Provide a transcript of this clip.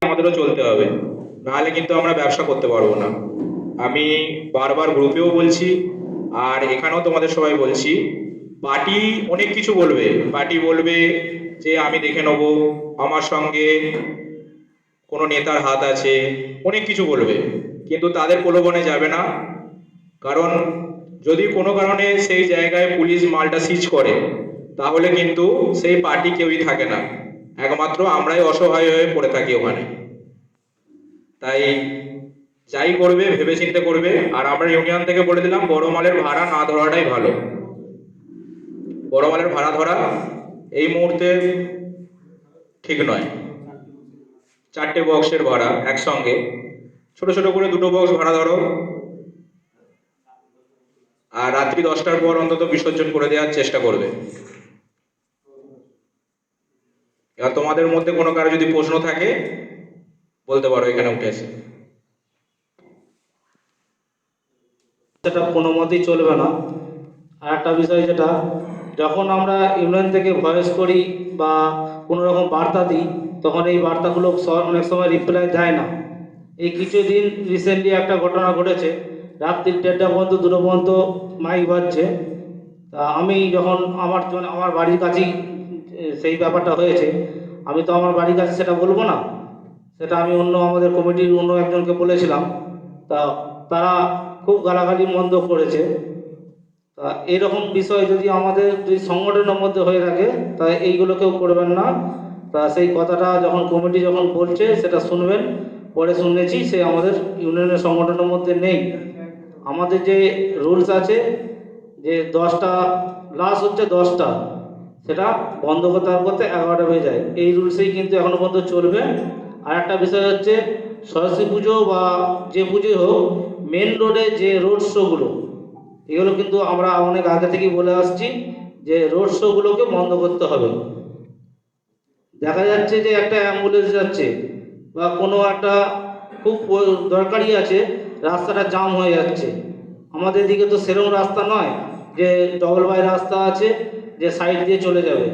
আমাদেরও চলতে হবে, নাহলে কিন্তু আমরা ব্যবসা করতে পারবো না। আমি বারবার গ্রুপেও বলছি আর এখানেও তোমাদের সবাই বলছি, পার্টি অনেক কিছু বলবে। পার্টি বলবে যে আমি দেখে নেবো, আমার সঙ্গে কোনো নেতার হাত আছে, অনেক কিছু বলবে, কিন্তু তাদের প্রলোভনে যাবে না। কারণ যদি কোনো কারণে সেই জায়গায় পুলিশ মালটা সিজ করে, তাহলে কিন্তু সেই পার্টি কেউই থাকে না, একমাত্র আমরাই অসহায় হয়ে পড়ে থাকি ওখানে। তাই যাই করবে ভেবেচিন্তে করবে। আর আমরা ইউনিয়ন থেকে বলে দিলাম, বড় মালের ভাড়া না ধরাটাই ভালো। বড় মালের ভাড়া ধরা এই মুহূর্তে ঠিক নয়। 4টে বক্সের ভাড়া একসঙ্গে, ছোট ছোট করে 2টো বক্স ভাড়া ধরো, আর রাত্রি 10টার পর অন্তত বিসর্জন করে দেওয়ার চেষ্টা করবে। এবার তোমাদের মধ্যে কোনো কারো যদি প্রশ্ন থাকে বলতে পারো, এখানে উঠে এসে। সেটা কোনো মতেই চলবে না। আর একটা বিষয়, যেটা যখন আমরা ইউনিয়ন থেকে ভয়েস করি বা কোনো রকম বার্তা দিই, তখন এই বার্তাগুলো অনেক সময় রিপ্লাই দেয় না। এই কিছুদিন রিসেন্টলি একটা ঘটনা ঘটেছে, রাত্রি 1:30 পর্যন্ত 2টো পর্যন্ত মাইক বাজছে। তা আমি যখন আমার বাড়ির কাছেই সেই ব্যাপারটা হয়েছে, আমি তো আমার বাড়ির কাছে সেটা বলবো না, সেটা আমি আমাদের কমিটির অন্য একজনকে বলেছিলাম। তা তারা খুব গালাগালি মন্দ করেছে। তা এরকম বিষয় যদি সংগঠনের মধ্যে হয়ে থাকে, তা এইগুলো কেউ করবেন না। তা সেই কথাটা যখন বলছে সেটা শুনবেন। পরে শুনেছি সে আমাদের ইউনিয়নের সংগঠনের মধ্যে নেই। আমাদের যে রুলস আছে যে 10টা, লাস্ট হচ্ছে 10টা, সেটা বন্ধ করতে করতে 11টা বেজে যায়। এই রুলসেই কিন্তু এখনো পর্যন্ত চলবে। আর একটা বিষয় হচ্ছে, সরস্বতী পুজো বা যে পুজোই হোক, মেন রোডে যে রোড শোগুলো, এগুলো কিন্তু আমরা অনেক আগে থেকেই বলে আসছি যে রোড শোগুলোকে বন্ধ করতে হবে। দেখা যাচ্ছে যে একটা অ্যাম্বুলেন্স যাচ্ছে বা কোনো একটা খুব দরকারি আছে, রাস্তাটা জাম হয়ে যাচ্ছে। আমাদের দিকে তো সেরকম রাস্তা নয় যে ডবল বাই রাস্তা আছে যে সাইড দিয়ে চলে যাবে।